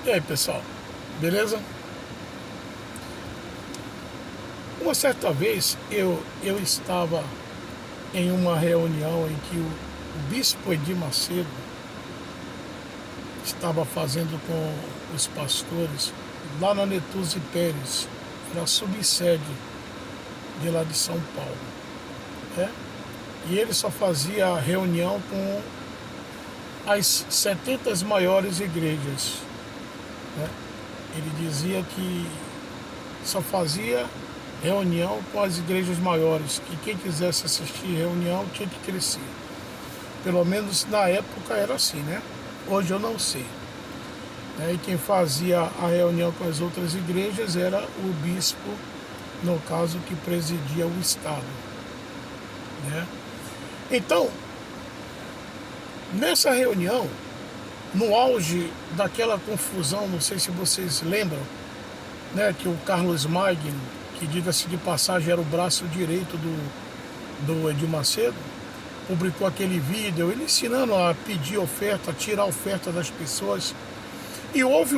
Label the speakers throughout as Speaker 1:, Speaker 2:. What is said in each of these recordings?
Speaker 1: E aí, pessoal, beleza? Uma certa vez eu estava em uma reunião em que o bispo Edir Macedo estava fazendo com os pastores lá na Netuse Pérez, era a subsede de lá de São Paulo, né? E ele só fazia reunião com as 70 maiores igrejas, né? Ele dizia que só fazia reunião com as igrejas maiores, que quem quisesse assistir reunião tinha que crescer. Pelo menos na época era assim, né? Hoje eu não sei. E quem fazia a reunião com as outras igrejas era o bispo, no caso que presidia o Estado, né? Então, nessa reunião, no auge daquela confusão, não sei se vocês lembram, né, que o Carlos Magno, que diga-se de passagem era o braço direito do Edir Macedo, publicou aquele vídeo, ele ensinando a pedir oferta, a tirar oferta das pessoas. E houve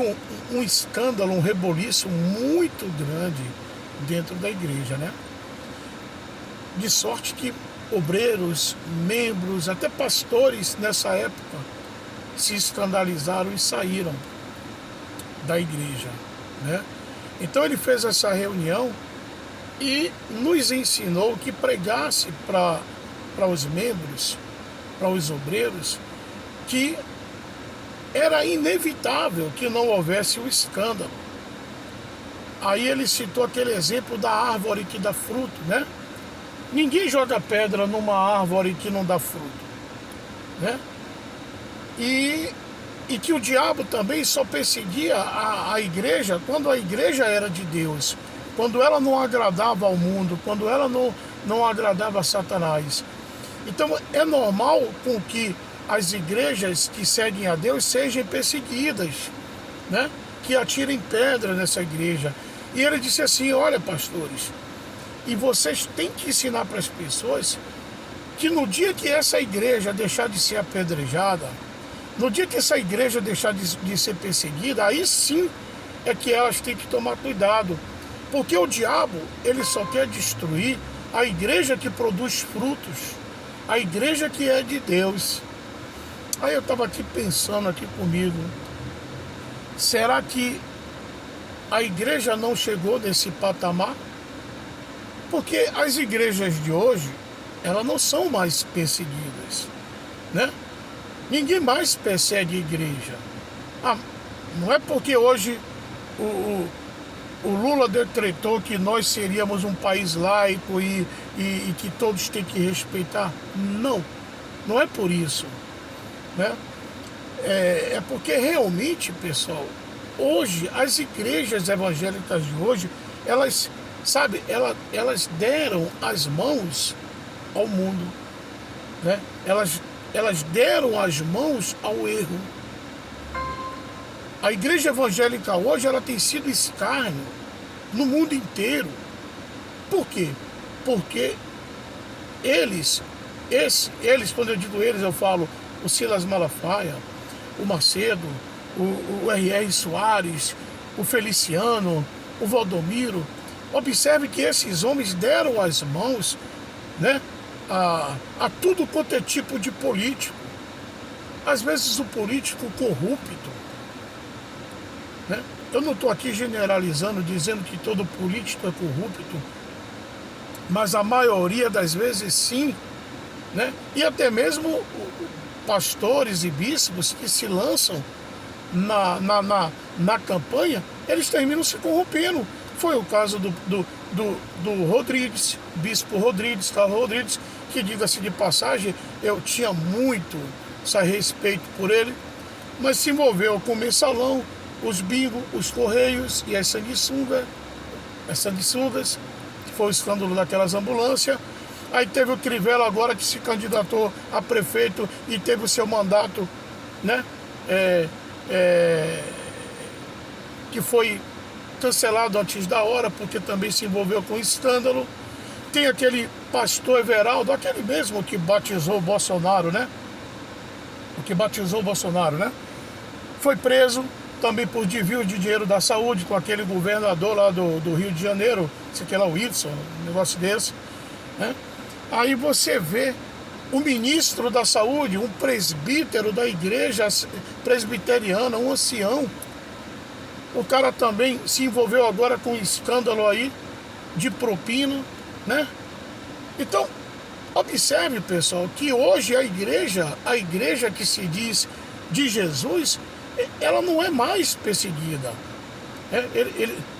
Speaker 1: um escândalo, um reboliço muito grande dentro da igreja, né? De sorte que obreiros, membros, até pastores nessa época se escandalizaram e saíram da igreja, né? Então ele fez essa reunião e nos ensinou que pregasse para os membros, para os obreiros, que era inevitável que não houvesse o escândalo. Aí ele citou aquele exemplo da árvore que dá fruto, né? Ninguém joga pedra numa árvore que não dá fruto, né? E que o diabo também só perseguia a igreja quando a igreja era de Deus, quando ela não agradava ao mundo, quando ela não agradava a Satanás. Então é normal com que as igrejas que seguem a Deus sejam perseguidas, né? Que atirem pedra nessa igreja. E ele disse assim: olha, pastores, e vocês têm que ensinar para as pessoas que no dia que essa igreja deixar de ser apedrejada, no dia que essa igreja deixar de ser perseguida, aí sim é que elas têm que tomar cuidado. Porque o diabo, ele só quer destruir a igreja que produz frutos, a igreja que é de Deus. Aí eu estava aqui pensando aqui comigo, será que a igreja não chegou nesse patamar? Porque as igrejas de hoje, elas não são mais perseguidas, né? Ninguém mais persegue a igreja. Não é porque hoje o Lula decretou que nós seríamos um país laico e que todos têm que respeitar. Não é por isso, né? É porque realmente, pessoal, hoje as igrejas evangélicas de hoje, elas deram as mãos ao mundo, né? Elas deram as mãos ao erro. A igreja evangélica hoje, ela tem sido escárnio no mundo inteiro. Por quê? Porque eles, quando eu digo eles, eu falo o Silas Malafaia, o Macedo, o R.R. Soares, o Feliciano, o Valdomiro. Observe que esses homens deram as mãos, né, a tudo quanto é tipo de político. Às vezes o político corrupto, né? Eu não estou aqui generalizando, dizendo que todo político é corrupto, mas a maioria das vezes sim, né? E até mesmo pastores e bispos que se lançam na campanha, eles terminam se corrompendo. Foi o caso do Rodrigues, bispo Rodrigues, Carlos Rodrigues, que, diga-se de passagem, eu tinha muito respeito por ele, mas se envolveu com o mensalão, os bingo, os correios e as sanguessugas, que foi o escândalo daquelas ambulâncias. Aí teve o Crivella agora, que se candidatou a prefeito e teve o seu mandato, né, que foi cancelado antes da hora, porque também se envolveu com escândalo. Tem aquele pastor Everaldo, aquele mesmo que batizou o Bolsonaro, né? Foi preso, também por desvio de dinheiro da saúde com aquele governador lá do Rio de Janeiro, sei que lá, o Wilson, um negócio desse, né? Aí você vê o ministro da saúde, um presbítero da igreja presbiteriana, um ancião, o cara também se envolveu agora com um escândalo aí de propina, né? Então, observe, pessoal, que hoje a igreja que se diz de Jesus, ela não é mais perseguida.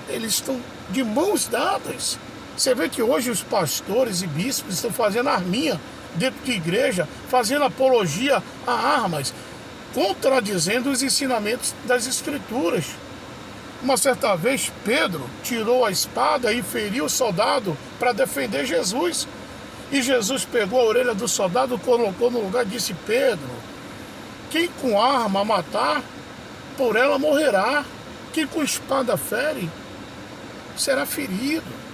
Speaker 1: Eles estão de mãos dadas. Você vê que hoje os pastores e bispos estão fazendo arminha dentro de igreja, fazendo apologia a armas, contradizendo os ensinamentos das Escrituras. Uma certa vez, Pedro tirou a espada e feriu o soldado para defender Jesus. E Jesus pegou a orelha do soldado, colocou no lugar e disse: Pedro, quem com arma matar, por ela morrerá. Quem com espada fere, será ferido.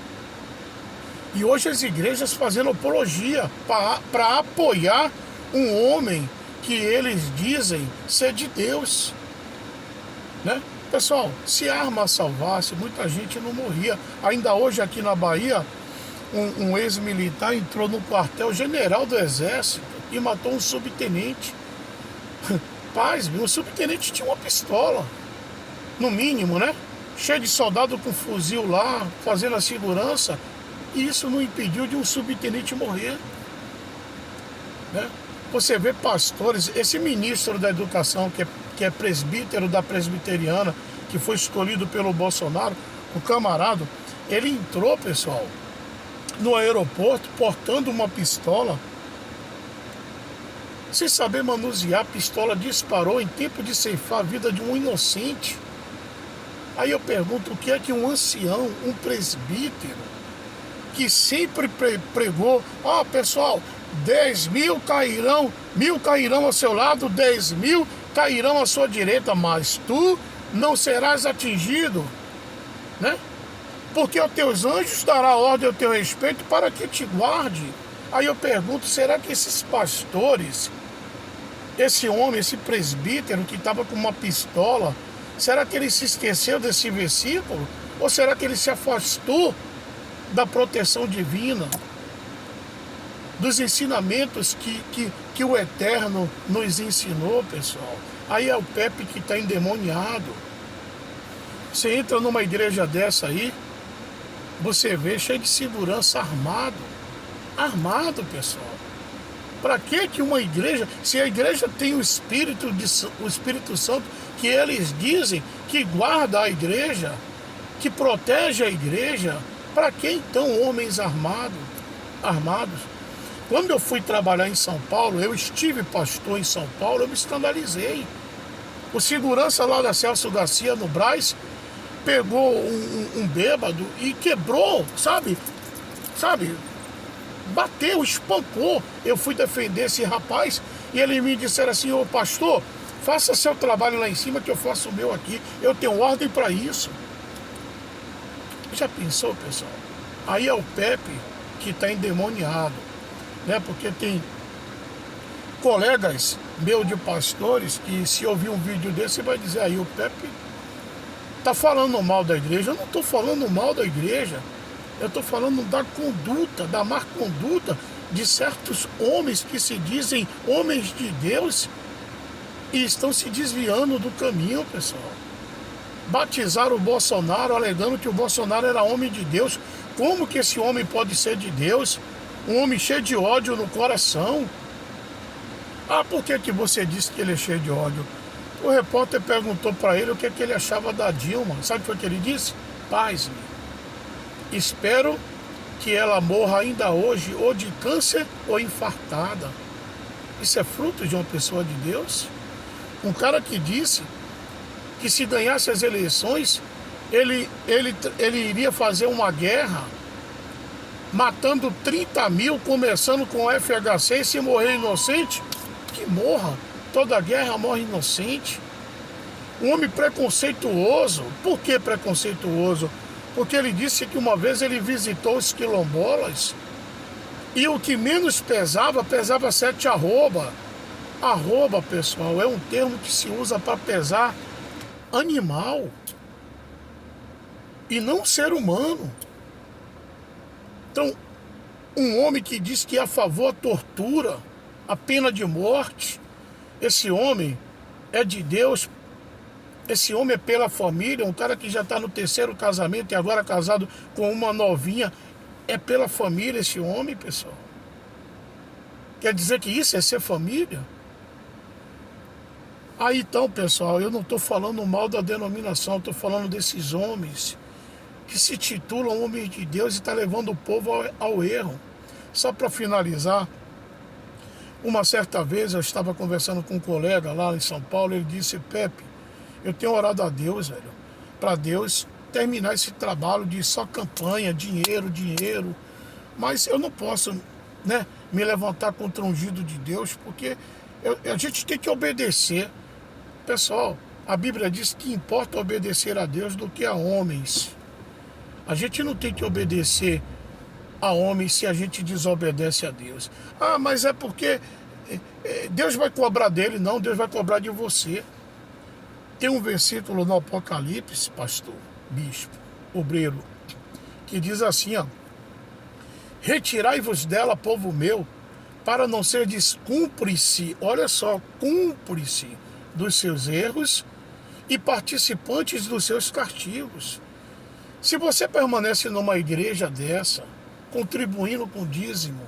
Speaker 1: E hoje as igrejas fazendo apologia para apoiar um homem que eles dizem ser de Deus, né? Pessoal, se a arma salvasse, muita gente não morria. Ainda hoje aqui na Bahia, um ex-militar entrou no quartel-general do Exército e matou um subtenente. Paz, o subtenente tinha uma pistola, no mínimo, né? Cheio de soldado com fuzil lá, fazendo a segurança. E isso não impediu de um subtenente morrer, né? Você vê pastores, esse ministro da educação, que é presbítero da presbiteriana, que foi escolhido pelo Bolsonaro, o camarada, ele entrou, pessoal, no aeroporto portando uma pistola, sem saber manusear. A pistola disparou em tempo de ceifar a vida de um inocente. Aí eu pergunto, o que é que um ancião, um presbítero, que sempre pregou: pessoal, 10.000 cairão, 1.000 cairão ao seu lado, 10.000 cairão à sua direita, mas tu não serás atingido, né? Porque os teus anjos dará ordem ao teu respeito para que te guarde. Aí eu pergunto, será que esses pastores, esse homem, esse presbítero que estava com uma pistola, será que ele se esqueceu desse versículo? Ou será que ele se afastou da proteção divina, dos ensinamentos que o Eterno nos ensinou, pessoal? Aí é o Pepe que está endemoniado. Você entra numa igreja dessa aí, você vê cheio de segurança armado, pessoal. Para que uma igreja, se a igreja tem o Espírito Santo, que eles dizem que guarda a igreja, que protege a igreja, para que então homens armados? Quando eu fui trabalhar em São Paulo, eu estive pastor em São Paulo, eu me escandalizei. O segurança lá da Celso Garcia, no Brás, pegou um bêbado e quebrou, sabe? Bateu, espancou. Eu fui defender esse rapaz e ele me disseram assim: ô pastor, faça seu trabalho lá em cima que eu faço o meu aqui. Eu tenho ordem para isso. Já pensou, pessoal? Aí é o Pepe que está endemoniado, né? Porque tem colegas meus de pastores que, se ouvir um vídeo desse, vai dizer: aí o Pepe está falando mal da igreja. Eu não estou falando mal da igreja, eu estou falando da conduta, da má conduta de certos homens que se dizem homens de Deus e estão se desviando do caminho, pessoal. Batizaram o Bolsonaro alegando que o Bolsonaro era homem de Deus. Como que esse homem pode ser de Deus? Um homem cheio de ódio no coração. Por que você disse que ele é cheio de ódio? O repórter perguntou para ele o que ele achava da Dilma. Sabe o que ele disse? Paz-me. Espero que ela morra ainda hoje, ou de câncer ou infartada. Isso é fruto de uma pessoa de Deus? Um cara que disse que se ganhasse as eleições, ele iria fazer uma guerra, matando 30 mil, começando com o FHC, e se morrer inocente, que morra. Toda guerra morre inocente. Um homem preconceituoso. Por que preconceituoso? Porque ele disse que uma vez ele visitou os quilombolas e o que menos pesava 7 arroba. Arroba, pessoal, é um termo que se usa para pesar animal e não um ser humano. Então, um homem que diz que é a favor da tortura, a pena de morte, esse homem é de Deus, esse homem é pela família, um cara que já está no terceiro casamento e agora casado com uma novinha, é pela família esse homem, pessoal. Quer dizer que isso é ser família? Aí então, pessoal, eu não estou falando mal da denominação, estou falando desses homens que se titulam homens de Deus e está levando o povo ao erro. Só para finalizar, uma certa vez eu estava conversando com um colega lá em São Paulo, ele disse: Pepe, eu tenho orado a Deus, velho, para Deus terminar esse trabalho de só campanha, dinheiro, dinheiro, mas eu não posso, né, me levantar contra o ungido de Deus, porque a gente tem que obedecer. Pessoal, a Bíblia diz que importa obedecer a Deus do que a homens. A gente não tem que obedecer a homens se a gente desobedece a Deus. Ah, mas é porque Deus vai cobrar dele. Não, Deus vai cobrar de você. Tem um versículo no Apocalipse, pastor, bispo, obreiro, que diz assim, ó: retirai-vos dela, povo meu, para não ser cúmplice, olha só, cúmplice dos seus erros e participantes dos seus castigos. Se você permanece numa igreja dessa, contribuindo com o dízimo,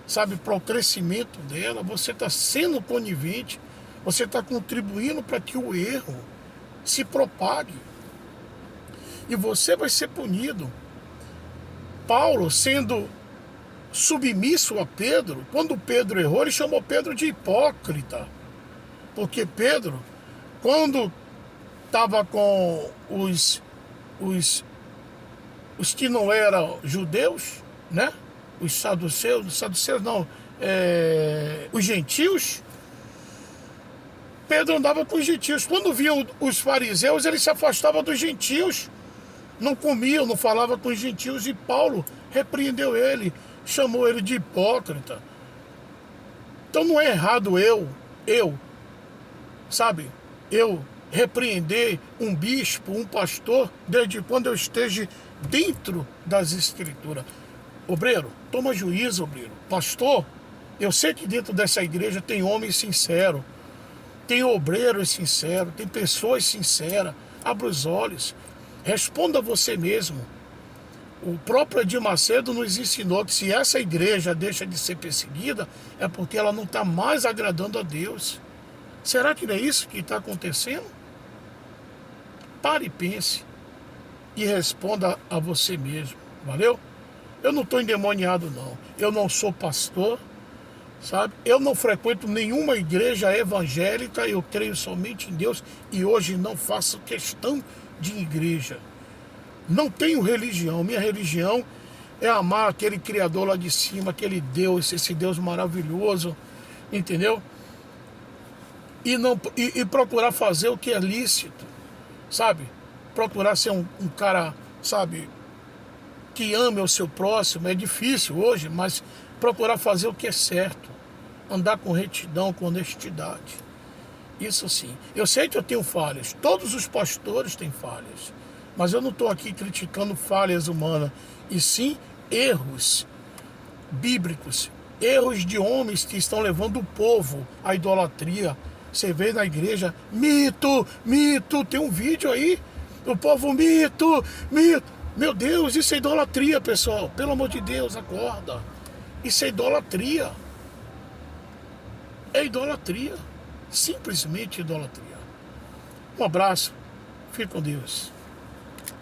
Speaker 1: sabe, para o crescimento dela, você está sendo conivente, você está contribuindo para que o erro se propague. E você vai ser punido. Paulo, sendo submisso a Pedro, quando Pedro errou, ele chamou Pedro de hipócrita. Porque Pedro, quando estava com os que não eram judeus, né? Os saduceus não, os gentios, Pedro andava com os gentios. Quando viam os fariseus, ele se afastava dos gentios, não comia, não falava com os gentios, e Paulo repreendeu ele, chamou ele de hipócrita. Então não é errado eu repreender um bispo, um pastor, desde quando eu esteja dentro das escrituras. Obreiro, toma juízo, obreiro. Pastor, eu sei que dentro dessa igreja tem homens sinceros, tem obreiros sinceros, tem pessoas sinceras. Abra os olhos, responda você mesmo. O próprio Edir Macedo nos ensinou que se essa igreja deixa de ser perseguida, é porque ela não está mais agradando a Deus. Será que não é isso que está acontecendo? Pare e pense e responda a você mesmo, valeu? Eu não estou endemoniado, não. Eu não sou pastor, sabe? Eu não frequento nenhuma igreja evangélica, eu creio somente em Deus e hoje não faço questão de igreja. Não tenho religião, minha religião é amar aquele Criador lá de cima, aquele Deus, esse Deus maravilhoso, entendeu? E procurar fazer o que é lícito, sabe? Procurar ser um cara, sabe, que ame o seu próximo. É difícil hoje, mas procurar fazer o que é certo, andar com retidão, com honestidade. Isso sim. Eu sei que eu tenho falhas, todos os pastores têm falhas, mas eu não estou aqui criticando falhas humanas, e sim erros bíblicos, erros de homens que estão levando o povo à idolatria. Você vê na igreja, mito, tem um vídeo aí, o povo mito. Meu Deus, isso é idolatria, pessoal. Pelo amor de Deus, acorda. Isso é idolatria. É idolatria. Simplesmente idolatria. Um abraço. Fique com Deus.